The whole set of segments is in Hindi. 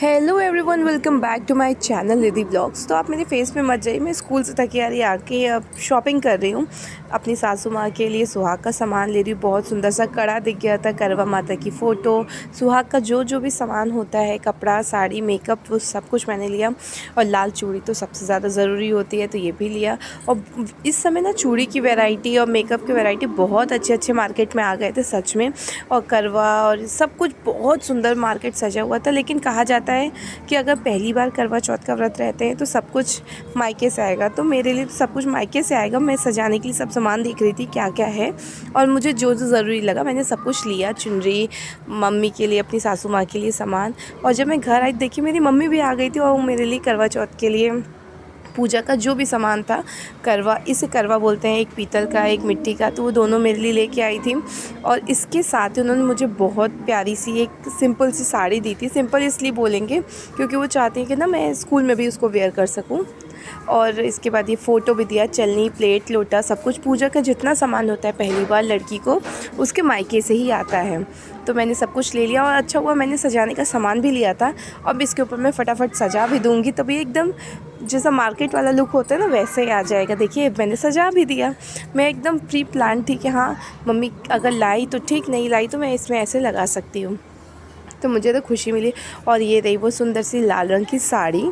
Hello everyone, welcome back to my channel Nidhi blogs. तो आप मेरे फेस पे मत जाइए, मैं स्कूल से थकी आ रही आके अब शॉपिंग कर रही हूँ। अपनी सासू माँ के लिए सुहाग का सामान ले रही हूँ। बहुत सुंदर सा कड़ा दिख गया था, करवा माता की फ़ोटो, सुहाग का जो जो भी सामान होता है, कपड़ा, साड़ी, मेकअप, वो सब कुछ मैंने लिया। और लाल चूड़ी तो सबसे ज़्यादा ज़रूरी होती है, तो ये भी लिया। और इस समय ना चूड़ी की वैरायटी और मेकअप की वैरायटी बहुत अच्छे अच्छे मार्केट में आ गए थे सच में। और करवा और सब कुछ बहुत सुंदर मार्केट सजा हुआ था। लेकिन कहा जाता है कि अगर पहली बार करवा चौथ का व्रत रहते हैं तो सब कुछ मायके से आएगा। तो मेरे लिए तो सब कुछ मायके से आएगा। मैं सजाने के लिए सब सामान देख रही थी क्या क्या है, और मुझे जो जो ज़रूरी लगा मैंने सब कुछ लिया। चुनरी, मम्मी के लिए, अपनी सासू माँ के लिए सामान। और जब मैं घर आई देखी मेरी मम्मी भी आ गई थी, और वो मेरे लिए करवा चौथ के लिए पूजा का जो भी सामान था, करवा, इसे करवा बोलते हैं, एक पीतल का एक मिट्टी का, तो वो दोनों मेरे लिए लेके आई थी। और इसके साथ ही उन्होंने मुझे बहुत प्यारी सी एक सिंपल सी साड़ी दी थी। सिंपल इसलिए बोलेंगे क्योंकि वो चाहती हैं कि ना मैं स्कूल में भी उसको वेयर कर सकूं। और इसके बाद ये फ़ोटो भी दिया, चलनी, प्लेट, लोटा, सब कुछ। पूजा का जितना सामान होता है पहली बार लड़की को, उसके मायके से ही आता है। तो मैंने सब कुछ ले लिया, और अच्छा हुआ मैंने सजाने का सामान भी लिया था। अब इसके ऊपर मैं फटाफट सजा भी दूँगी, तभी एकदम जैसा मार्केट वाला लुक होता है ना, वैसे ही आ जाएगा। देखिए मैंने सजा भी दिया। मैं एकदम प्री प्लान थी कि हाँ मम्मी अगर लाई तो ठीक, नहीं लाई तो मैं इसमें ऐसे लगा सकती हूँ। तो मुझे तो खुशी मिली। और ये रही वो सुंदर सी लाल रंग की साड़ी।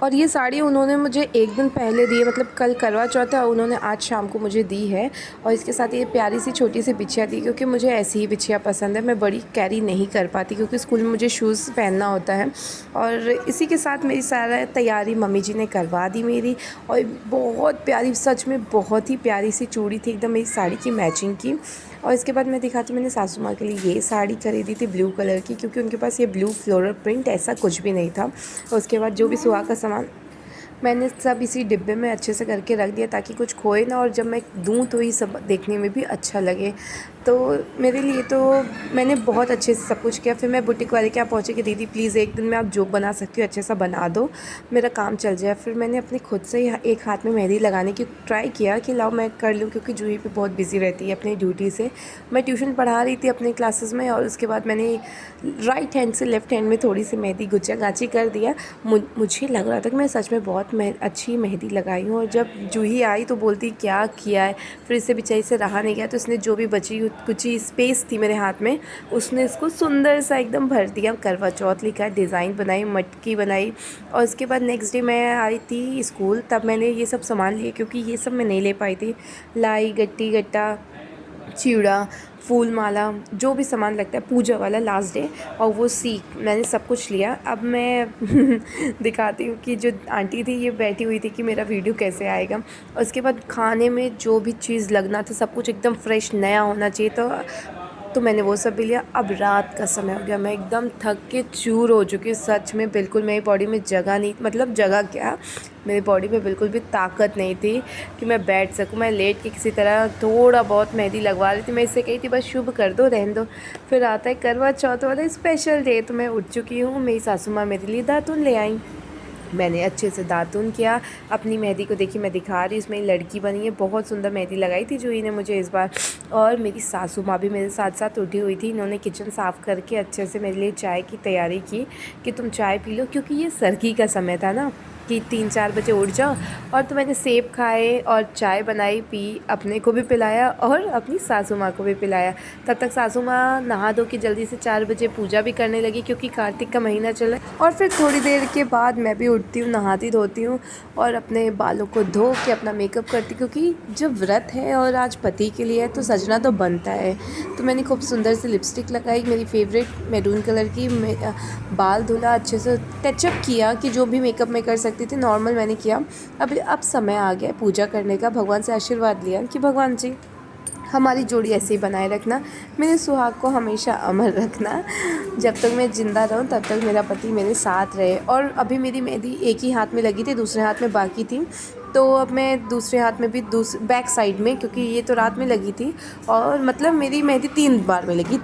और ये साड़ी उन्होंने मुझे एक दिन पहले दी है, मतलब कल करवा चौथ है, उन्होंने आज शाम को मुझे दी है। और इसके साथ ये प्यारी सी छोटी सी बिछिया दी, क्योंकि मुझे ऐसी ही बिछिया पसंद है। मैं बड़ी कैरी नहीं कर पाती क्योंकि स्कूल में मुझे शूज़ पहनना होता है। और इसी के साथ मेरी सारा तैयारी मम्मी जी ने करवा दी मेरी। और बहुत प्यारी, सच में बहुत ही प्यारी सी चूड़ी थी, एकदम मेरी साड़ी की मैचिंग की। और इसके बाद मैं दिखाती, मैंने सासू माँ के लिए ये साड़ी खरीदी थी ब्लू कलर की, क्योंकि उनके पास ये ब्लू फ्लोरल प्रिंट ऐसा कुछ भी नहीं था। और उसके बाद जो भी सुहाग का सामान मैंने सब इसी डिब्बे में अच्छे से करके रख दिया, ताकि कुछ खोए ना, और जब मैं दूँ तो ये सब देखने में भी अच्छा लगे। तो मेरे लिए तो मैंने बहुत अच्छे से सब कुछ किया। फिर मैं बुटीक वाले के यहाँ पहुँची कि दीदी प्लीज़ एक दिन में आप जो बना सकती हो अच्छे सा बना दो, मेरा काम चल जाए। फिर मैंने अपने खुद से ही एक हाथ में मेहंदी लगाने की ट्राई किया कि लाओ मैं कर लूँ, क्योंकि जूही भी बहुत बिजी रहती है अपनी ड्यूटी से। मैं ट्यूशन पढ़ा रही थी अपने क्लासेस में, और उसके बाद मैंने राइट हैंड से लेफ़्ट हैंड में थोड़ी सी मेहंदी गुच्छा गाची कर दिया। मुझे लग रहा था कि मैं सच में बहुत अच्छी मेहंदी लगाई हूँ। और जब जूही आई तो बोलती क्या किया है। फिर इससे बेचारी से रहा नहीं गया, तो इसने जो भी बची कुछ स्पेस थी मेरे हाथ में, उसने इसको सुंदर सा एकदम भर दिया। करवा चौथ लिखा है, डिज़ाइन बनाई, मटकी बनाई। और उसके बाद नेक्स्ट डे मैं आई थी स्कूल, तब मैंने ये सब सामान लिए, क्योंकि ये सब मैं नहीं ले पाई थी। लाई, गट्टी गट्टा, चिड़ा, फूल माला, जो भी सामान लगता है पूजा वाला लास्ट डे, और वो सीख मैंने सब कुछ लिया। अब मैं दिखाती हूँ कि जो आंटी थी ये बैठी हुई थी कि मेरा वीडियो कैसे आएगा। और उसके बाद खाने में जो भी चीज़ लगना था सब कुछ एकदम फ्रेश नया होना चाहिए, तो मैंने वो सब भी लिया। अब रात का समय हो गया, मैं एकदम थक के चूर हो चुकी हूँ सच में। बिल्कुल मेरी बॉडी में जगह नहीं, मतलब जगह क्या, मेरी बॉडी में बिल्कुल भी ताकत नहीं थी कि मैं बैठ सकूं। मैं लेट के किसी तरह थोड़ा बहुत मेहंदी लगवा रही थी। मैं इससे कही थी बस शुभ कर दो, रहने दो। फिर आता है करवा चौथ वाला स्पेशल डे, तो मैं उठ चुकी हूँ। मेरी सासू माँ मेरे लिए दातुन ले आई। मैंने अच्छे से दातुन किया। अपनी मेहंदी को देखिए मैं दिखा रही हूँ, इसमें लड़की बनी है। बहुत सुंदर मेहंदी लगाई थी जूही ने मुझे इस बार। और मेरी सासू माँ भी मेरे साथ साथ उठी हुई थी। इन्होंने किचन साफ़ करके अच्छे से मेरे लिए चाय की तैयारी की कि तुम चाय पी लो, क्योंकि ये सर्दी का समय था ना कि 3-4 बजे उठ जाओ। और तो मैंने सेब खाए और चाय बनाई, पी, अपने को भी पिलाया और अपनी सासू माँ को भी पिलाया। तब तक सासू माँ नहा धो के जल्दी से 4 बजे पूजा भी करने लगी, क्योंकि कार्तिक का महीना चल रहा है। और फिर थोड़ी देर के बाद मैं भी उठती हूँ, नहाती धोती हूँ और अपने बालों को धो के अपना मेकअप करती, क्योंकि जब व्रत है और आज पति के लिए है तो सजना तो बनता है। तो मैंने खूब सुंदर सी लिपस्टिक लगाई, मेरी फेवरेट मैरून कलर की। बाल धुला, अच्छे से टचअप किया कि जो भी मेकअप में कर सकती थी नॉर्मल मैंने किया। अब समय आ गया पूजा करने का। भगवान से आशीर्वाद लिया कि भगवान जी हमारी जोड़ी ऐसे ही बनाए रखना, मेरे सुहाग को हमेशा अमर रखना। जब तक मैं ज़िंदा रहूं तब तक मेरा पति मेरे साथ रहे। और अभी मेरी मेहंदी एक ही हाथ में लगी थी, दूसरे हाथ में बाकी थी। तो अब मैं दूसरे हाथ में भी बैक साइड में, क्योंकि ये तो रात में लगी थी, और मतलब मेरी मेहंदी 3 बार में लगी।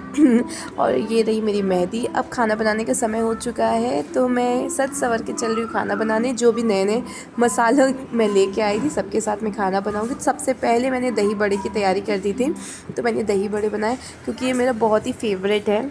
और ये रही मेरी मेहंदी। अब खाना बनाने का समय हो चुका है, तो मैं सज सवर के चल रही हूँ खाना बनाने। जो भी नए नए मसाले मैं लेके आई थी सबके साथ मैं खाना बनाऊँगी। सबसे पहले मैंने दही बड़े की तैयारी कर दी थी, तो मैंने दही बड़े बनाए, क्योंकि ये मेरा बहुत ही फेवरेट है।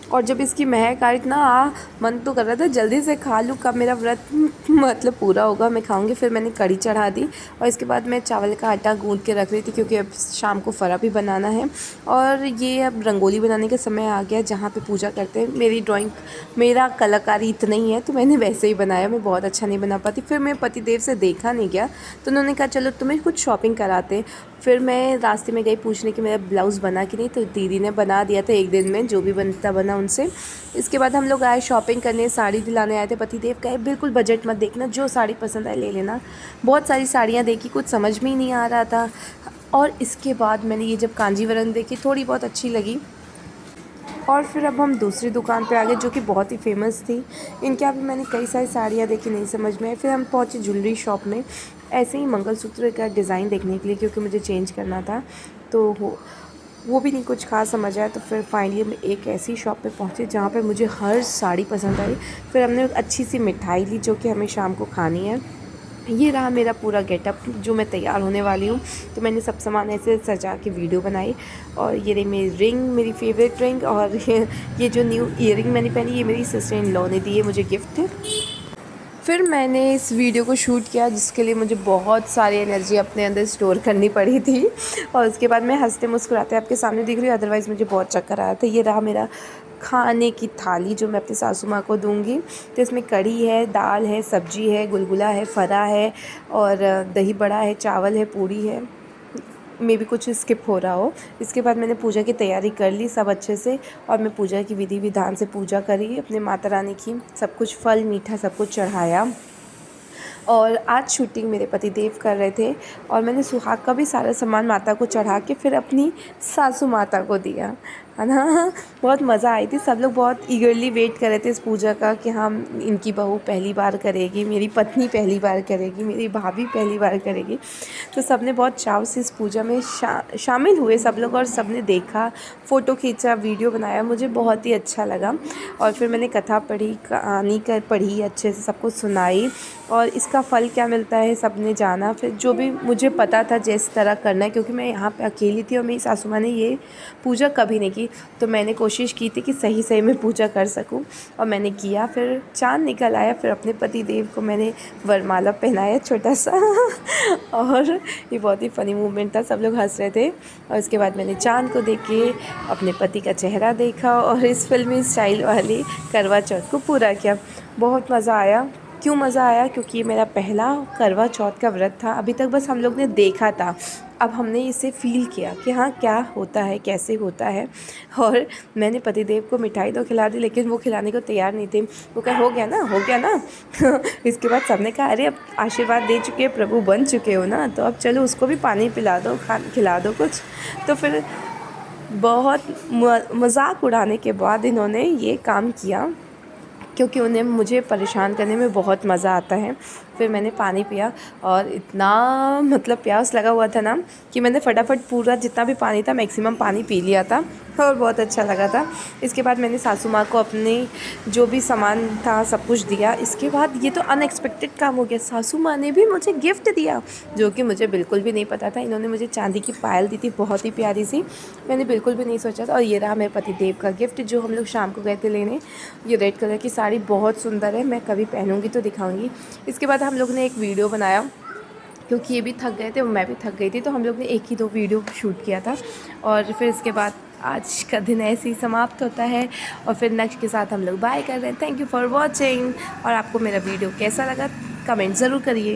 और जब इसकी महक आई इतना मन तो कर रहा था जल्दी से खा लूँ, कब मेरा व्रत मतलब पूरा होगा, मैं खाऊंगी। फिर मैंने कढ़ी चढ़ा दी और इसके बाद मैं चावल का आटा गूंद के रख रही थी क्योंकि अब शाम को फरा भी बनाना है। और ये अब रंगोली बनाने का समय आ गया जहाँ पे पूजा करते हैं। मेरा कलाकारी इतना ही है तो मैंने वैसे ही बनाया, मैं बहुत अच्छा नहीं बना पाती। फिर मैं पतिदेव से देखा नहीं गया तो उन्होंने कहा चलो तुम्हें कुछ शॉपिंग कराते। फिर मैं रास्ते में गई पूछने कि मेरा ब्लाउज़ बना कि नहीं, तो दीदी ने बना दिया था एक दिन में, जो भी बनता बना उनसे। इसके बाद हम लोग आए शॉपिंग करने, साड़ी दिलाने आए थे। पतिदेव कहे बिल्कुल बजट मत देखना, जो साड़ी पसंद आए ले लेना। बहुत सारी साड़ियाँ देखी, कुछ समझ में ही नहीं आ रहा था। और इसके बाद मैंने ये जब कांजीवरम देखी थोड़ी बहुत अच्छी लगी और फिर अब हम दूसरी दुकान पे आ गए जो कि बहुत ही फेमस थी। इनके यहाँ पे मैंने कई सारी साड़ियाँ देखी, नहीं समझ में आई। फिर हम पहुँचे ज्वेलरी शॉप में ऐसे ही मंगलसूत्र का डिज़ाइन देखने के लिए क्योंकि मुझे चेंज करना था। तो वो भी नहीं कुछ खास समझ आया। तो फिर फाइनली हम एक ऐसी शॉप पे पहुँचे जहाँ पे मुझे हर साड़ी पसंद आई। फिर हमने एक अच्छी सी मिठाई ली जो कि हमें शाम को खानी है। ये रहा मेरा पूरा गेटअप जो मैं तैयार होने वाली हूँ। तो मैंने सब सामान ऐसे सजा के वीडियो बनाई। और ये रही मेरी रिंग, मेरी फेवरेट रिंग। और ये जो न्यू ईयरिंग मैंने पहनी ये मेरी सिस्टर इन लॉ ने दी है मुझे गिफ्ट। फिर मैंने इस वीडियो को शूट किया जिसके लिए मुझे बहुत सारी एनर्जी अपने अंदर स्टोर करनी पड़ी थी। और उसके बाद मैं हंसते मुस्कुराते आपके सामने दिख रही हूँ, अदरवाइज़ मुझे बहुत चक्कर आया था। ये रहा मेरा खाने की थाली जो मैं अपनी सासू माँ को दूंगी। तो इसमें कढ़ी है, दाल है, सब्जी है, गुलगुला है, फरा है और दही बड़ा है, चावल है, पूड़ी है, मे भी कुछ स्किप हो रहा हो। इसके बाद मैंने पूजा की तैयारी कर ली सब अच्छे से और मैं पूजा की विधि विधान से पूजा करी अपने माता रानी की। सब कुछ फल मीठा सब कुछ चढ़ाया। और आज शूटिंग मेरे पति देव कर रहे थे और मैंने सुहाग का भी सारा सामान माता को चढ़ा के फिर अपनी सासू माता को दिया, है ना। बहुत मज़ा आई थी। सब लोग बहुत ईगरली वेट कर रहे थे इस पूजा का कि हाँ इनकी बहू पहली बार करेगी, मेरी पत्नी पहली बार करेगी, मेरी भाभी पहली बार करेगी। तो सब ने बहुत चाव से इस पूजा में शामिल हुए सब लोग और सब ने देखा, फ़ोटो खींचा, वीडियो बनाया। मुझे बहुत ही अच्छा लगा। और फिर मैंने कथा पढ़ी, कहानी पढ़ी, अच्छे से सबको सुनाई और इसका फल क्या मिलता है सब ने जाना। फिर जो भी मुझे पता था जिस तरह करना है, क्योंकि मैं यहाँ पे अकेली थी और मेरी सासू माँ ने ये पूजा कभी नहीं की, तो मैंने कोशिश की थी कि सही सही मैं पूजा कर सकूं और मैंने किया। फिर चाँद निकल आया, फिर अपने पति देव को मैंने वरमाला पहनाया छोटा सा और ये बहुत ही फ़नी मोमेंट था, सब लोग हंस रहे थे। और इसके बाद मैंने चाँद को देख के अपने पति का चेहरा देखा और इस फिल्मी स्टाइल वाली करवा चौथ को पूरा किया। बहुत मज़ा आया। क्यों मज़ा आया? क्योंकि ये मेरा पहला करवा चौथ का व्रत था। अभी तक बस हम लोग ने देखा था, अब हमने इसे फ़ील किया कि हाँ क्या होता है, कैसे होता है। और मैंने पतिदेव को मिठाई तो खिला दी लेकिन वो खिलाने को तैयार नहीं थे। वो कहा हो गया ना, हो गया ना इसके बाद सबने कहा अरे अब आशीर्वाद दे चुके हैं, प्रभु बन चुके हो ना, तो अब चलो उसको भी पानी पिला दो, खिला दो कुछ। तो फिर बहुत मजाक उड़ाने के बाद इन्होंने ये काम किया क्योंकि उन्हें मुझे परेशान करने में बहुत मज़ा आता है। फिर मैंने पानी पिया और इतना मतलब प्यास लगा हुआ था ना कि मैंने फटाफट पूरा जितना भी पानी था मैक्सिमम पानी पी लिया था और बहुत अच्छा लगा था। इसके बाद मैंने सासू माँ को अपने जो भी सामान था सब कुछ दिया। इसके बाद ये तो अनएक्सपेक्टेड काम हो गया, सासू माँ ने भी मुझे गिफ्ट दिया जो कि मुझे बिल्कुल भी नहीं पता था। इन्होंने मुझे चांदी की पायल दी थी, बहुत ही प्यारी सी, मैंने बिल्कुल भी नहीं सोचा था। और ये रहा मेरे पति देव का गिफ्ट जो हम लोग शाम को गए थे लेने। ये रेड कलर की साड़ी बहुत सुंदर है, मैं कभी पहनूंगी तो दिखाऊंगी। इसके बाद हम लोग ने एक वीडियो बनाया क्योंकि ये भी थक गए थे और मैं भी थक गई थी, तो हम लोग ने एक ही 2 वीडियो शूट किया था। और फिर इसके बाद आज का दिन ऐसे ही समाप्त होता है और फिर नेक्स्ट के साथ हम लोग बाय कर रहे हैं। Thank you for watching. और आपको मेरा वीडियो कैसा लगा कमेंट ज़रूर करिए।